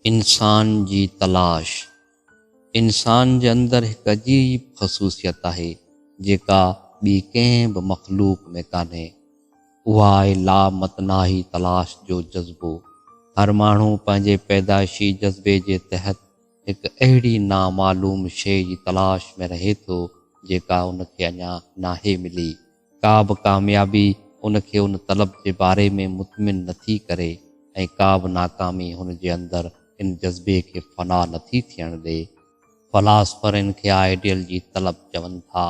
इंसान जी तलाश। इंसान जे अंदरि हिकु अजीब ख़सूसियत आहे जेका ॿी कंहिं बि मख़लूक में कान्हे। उहा आहे लामतनाही तलाश जो जज़्बो। हर माण्हू पंहिंजे पैदाइशी जज़्बे जे तहत हिकु अहिड़ी नामालूम शइ जी तलाश में रहे थो जेका उनखे अञा नाहे मिली। का बि कामयाबी उनखे उन तलब जे बारे में मुतमिन नथी करे ऐं का बि नाकामी हुन जे अंदरि इन जज़्बे खे फना नथी थियण ॾे। फ़िलासफ़र इन खे आइडियल जी तलब चवनि था।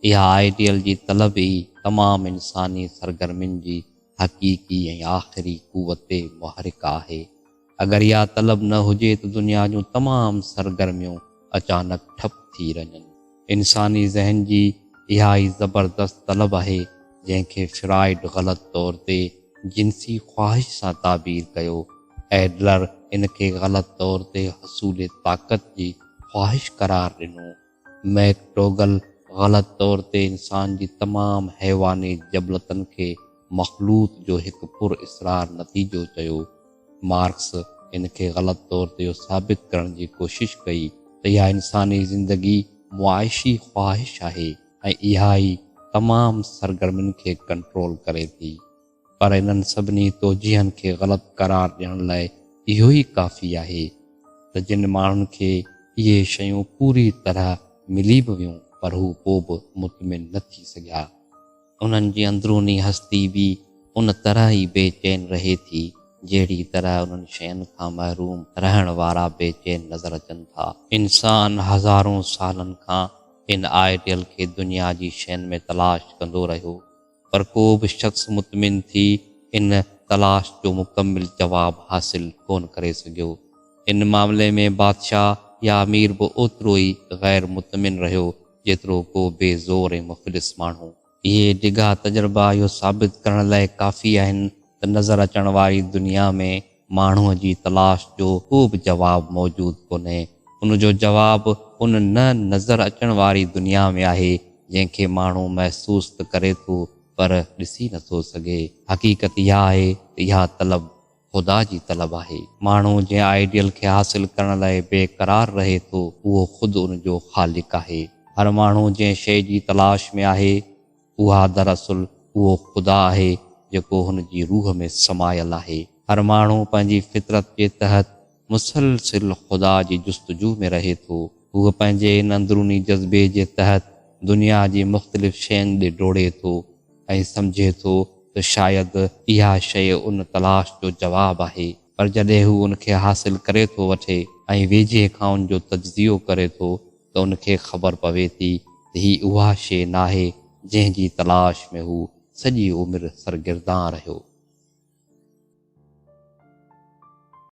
इहा आइडियल जी तलब ई तमामु इंसानी सरगर्मियुनि जी हक़ीक़ी ऐं आख़िरी क़ुवत मुहरिक आहे। अगरि इहा तलब न हुजे त दुनिया जूं तमामु सरगर्मियूं अचानक ठप थी वञनि। इंसानी ज़हन जी इहा ई ज़बरदस्त तलब आहे जंहिंखे फ्राइड ग़लति तौर ते जिनसी ख़्वाहिश सां ताबीर कयो। एडलर इनखे ग़लति तौर ते हसूल ताक़त जी ख़्वाहिश करार ॾिनो। मैकडोगल ग़लति तौर ते इंसान जी तमामु हैवानी जबलतनि खे मख़लूत जो हिकु पुर इसरार नतीजो चयो। मार्क्स इनखे ग़लति तौर ते इहो साबित करण जी कोशिश कई त इहा इंसानी ज़िंदगी मुआइशी ख़्वाहिश आहे ऐं इहा ई तमामु सरगर्मियुनि खे कंट्रोल करे थी। पर इन्हनि सभिनी तोजीहनि खे ग़लति करार ॾियण लाइ इहो ई काफ़ी आहे त जिन माण्हुनि खे इहे शयूं पूरी तरह मिली बि वियूं पर हू पोइ बि मुतमिन न थी सघिया। उन्हनि जी अंदरूनी हस्ती बि उन तरह ई बेचैन रहे थी जहिड़ी तरह उन्हनि शयुनि खां महरूम रहण वारा बेचैन नज़र अचनि था। इंसान हज़ारों सालनि खां इन आइडियल खे दुनिया जी शयुनि में तलाश कंदो रहियो, पर को बि शख़्स मुतमिन थी इन तलाश जो मुकमिल जवाबु हासिल कोन करे सघियो। इन मामले में बादशाह या अमीर बि ओतिरो ई ग़ैर मुतमिन रहियो जेतिरो को बेज़ोर ऐं मुफ़लिस माण्हू। इहे डिघा तजुर्बा इहो साबित करण लाइ काफ़ी आहिनि त नज़र अचण वारी दुनिया में माण्हूअ जी तलाश जो को बि जवाबु मौजूदु कोन्हे। उन जो जवाबु उन न नज़र अचण वारी दुनिया में आहे जंहिंखे माण्हू महसूस त करे थो पर ॾिसी नथो सघे। हक़ीक़त इहा आहे त इहा तलब ख़ुदा जी तलब आहे। माण्हू जंहिं आइडियल खे हासिल करण लाइ बेक़रार रहे थो उहो ख़ुदि उन जो ख़ालिक़ आहे। हर माण्हू जंहिं शइ जी तलाश में आहे उहा दरअसल उहो ख़ुदा आहे जेको हुन जी रूह में समायल आहे। हर माण्हू पंहिंजी फितरत जे तहत मुसलसिल ख़ुदा जी जुस्तजू में रहे थो। हूअ पंहिंजे इन अंदरूनी जज़्बे जे तहत दुनिया जी मुख़्तलिफ़ शयुनि ॾे डोड़े थो ऐं सम्झे थो त शायदि इहा शइ उन तलाश जो जवाबु आहे। पर जॾहिं हू उनखे हासिल करे थो वठे ऐं वेझे खां उन जो तजज़ियो करे थो त उनखे ख़बर पवे थी त हीअ उहा शइ नाहे जंहिं जी तलाश में हू सॼी उमिरि सरगिर्दां रहियो।